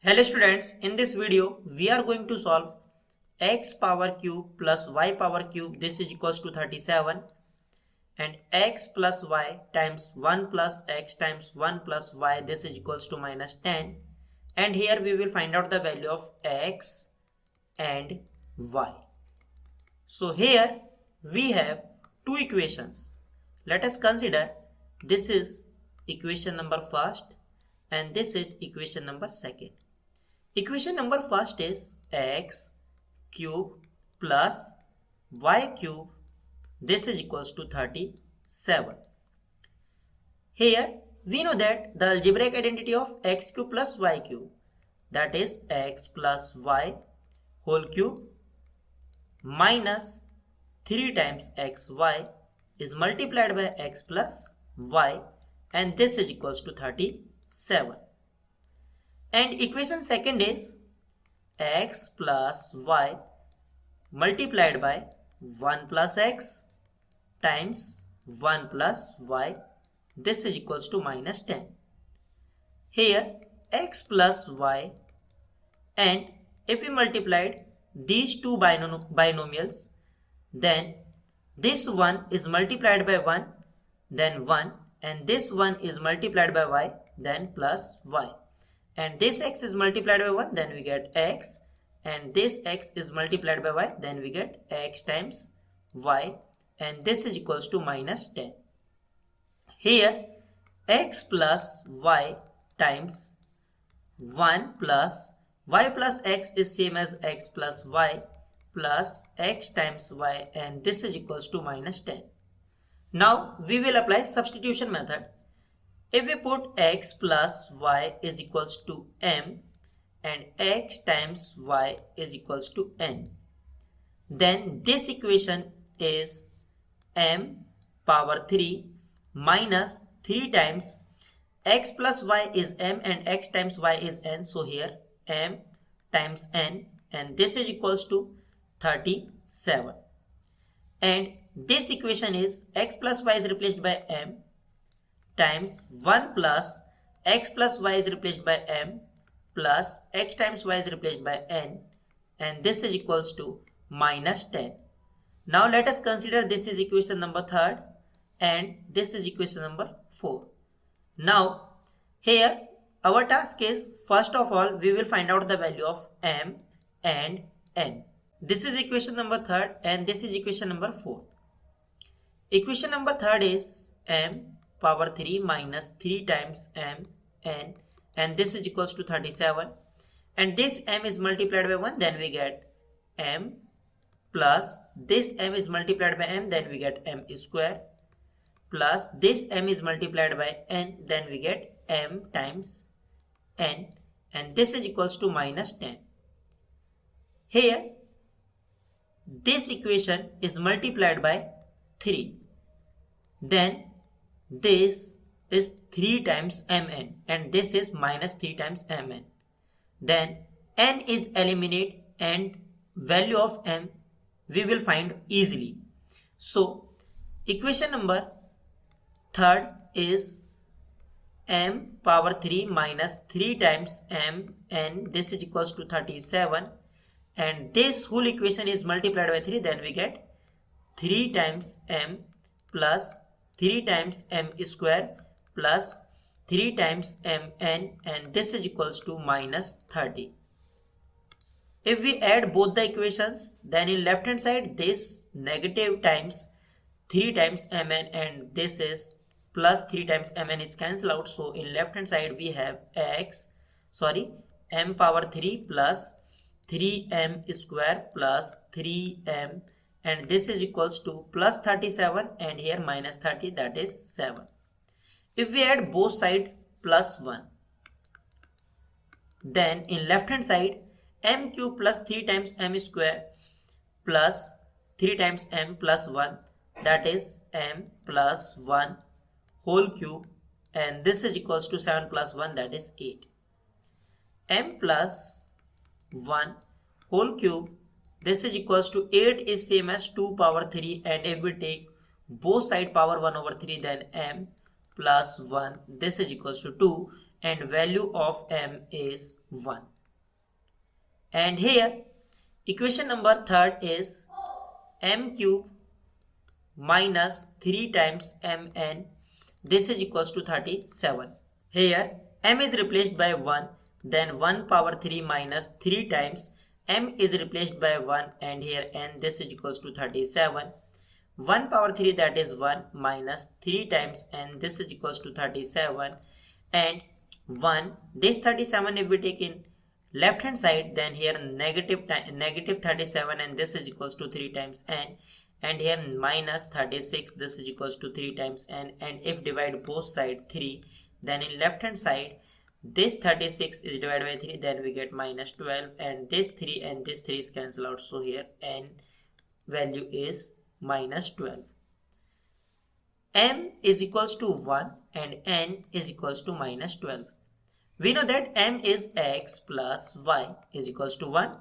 Hello students, in this video we are going to solve x power cube plus y power cube, this is equals to 37, and x plus y times 1 plus x times 1 plus y, this is equals to minus 10, and here we will find out the value of x and y. So here we have two equations. Let us consider this is equation number first and this is equation number second. Equation number first is x cube plus y cube, this is equals to 37. Here we know that the algebraic identity of x cube plus y cube, that is x plus y whole cube minus 3 times xy is multiplied by x plus y, and this is equals to 37. And equation second is x plus y multiplied by 1 plus x times 1 plus y, this is equals to minus 10. Here x plus y, and if we multiplied these two binomials, then this one is multiplied by 1, then 1, and this one is multiplied by y, then plus y. And this x is multiplied by 1, then we get x, and this x is multiplied by y, then we get x times y, and this is equals to minus 10. Here x plus y times 1 plus y plus x is same as x plus y plus x times y, and this is equals to minus 10. Now we will apply substitution method. If we put x plus y is equals to m and x times y is equals to n, then this equation is m power 3 minus 3 times x plus y is m and x times y is n. So here m times n, and this is equals to 37. And this equation is x plus y is replaced by m times 1 plus x plus y is replaced by m plus x times y is replaced by n, and this is equals to minus 10. Now let us consider this is equation number third and this is equation number 4. Now here our task is, first of all we will find out the value of m and n. This is equation number third and this is equation number 4. Equation number third is m power 3 minus 3 times m n, and this is equals to 37, and this m is multiplied by 1, then we get m plus this m is multiplied by m, then we get m square plus this m is multiplied by n, then we get m times n, and this is equals to minus 10. Here this equation is multiplied by 3, then this is 3 times mn and this is minus 3 times mn. Then n is eliminated and value of m we will find easily. So equation number third is m power 3 minus 3 times m n, this is equals to 37, and this whole equation is multiplied by 3, then we get 3 times m plus 3 times m square plus 3 times mn, and this is equals to minus 30. If we add both the equations, then in left hand side this negative times 3 times mn and this is plus 3 times mn is cancelled out. So in left hand side we have m power 3 plus 3m square plus 3m, and this is equals to plus 37 and here minus 30, that is 7. If we add both sides plus 1, then in left hand side m cube plus 3 times m square plus 3 times m plus 1, that is m plus 1 whole cube, and this is equals to 7 plus 1, that is 8. M plus 1 whole cube, this is equals to 8 is same as 2 power 3, and if we take both side power 1 over 3, then m plus 1, this is equals to 2, and value of m is 1. And here equation number third is m cube minus 3 times mn. This is equals to 37. Here m is replaced by 1, then 1 power 3 minus 3 times m is replaced by 1, and here n, this is equals to 37. 1 power 3, that is 1, minus 3 times n, this is equals to 37, and 1, this 37 if we take in left hand side, then here negative 37, and this is equals to 3 times n, and here minus 36, this is equals to 3 times n, and if divide both side 3, then in left hand side this 36 is divided by 3, then we get minus 12, and this 3 and this 3 is cancelled out, so here n value is minus 12. M is equals to 1 and n is equals to minus 12. We know that m is x plus y is equals to 1,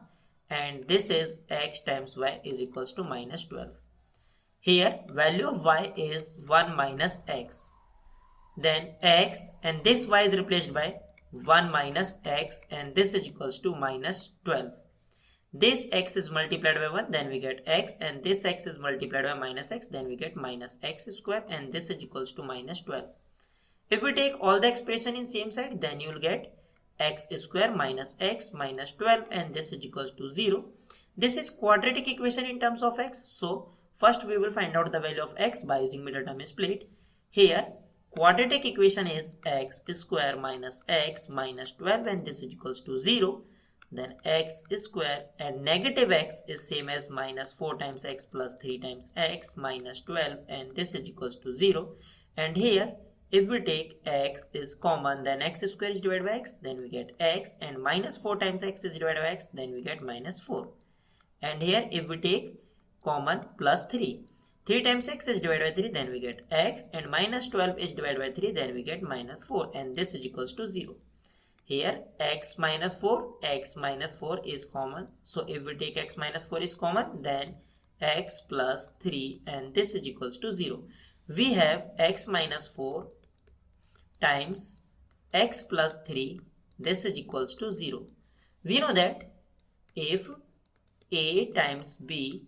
and this is x times y is equals to minus 12. Here value of y is 1 minus x. Then x, and this y is replaced by 1 minus x, and this is equals to minus 12. This x is multiplied by 1, then we get x, and this x is multiplied by minus x, then we get minus x square, and this is equals to minus 12. If we take all the expression in same side, then you will get x square minus x minus 12, and this is equals to 0. This is quadratic equation in terms of x. So first we will find out the value of x by using middle term split. Here quadratic equation is x square minus x minus 12, and this is equals to 0. Then x square and negative x is same as minus 4 times x plus 3 times x minus 12, and this is equals to 0. And here if we take x is common, then x square is divided by x, then we get x, and minus 4 times x is divided by x, then we get minus 4. And here if we take common plus 3 times x is divided by 3, then we get x, and minus 12 is divided by 3, then we get minus 4, and this is equals to 0. Here x minus 4 is common, so if we take x minus 4 is common, then x plus 3, and this is equals to 0. We have x minus 4 times x plus 3, this is equals to 0. We know that if a times b,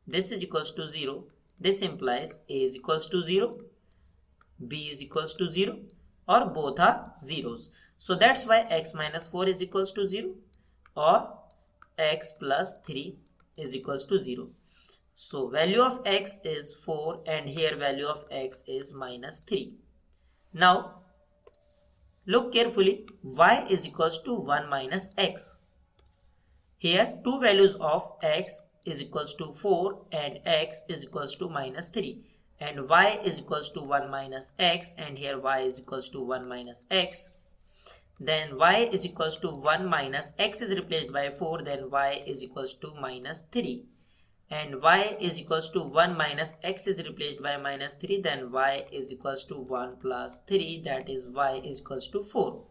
this is equals to 0, this implies a is equals to 0, b is equals to 0, or both are zeros. So that's why x minus 4 is equals to 0, or x plus 3 is equals to 0. So value of x is 4, and here value of x is minus 3. Now look carefully, y is equals to 1 minus x. Here two values of x is equals to 4 and x is equals to minus 3. And y is equals to 1 minus x, and here y is equals to 1 minus x. Then y is equals to 1 minus x is replaced by 4, then y is equals to minus 3. And y is equals to 1 minus x is replaced by minus 3, then y is equals to 1 plus 3, that is y is equals to 4.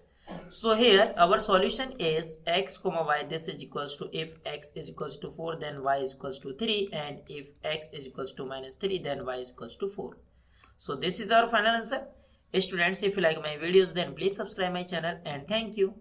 So here our solution is x comma y, this is equals to, if x is equals to 4, then y is equals to 3, and if x is equals to minus 3, then y is equals to 4. So this is our final answer. Students, if you like my videos, then please subscribe my channel, and thank you.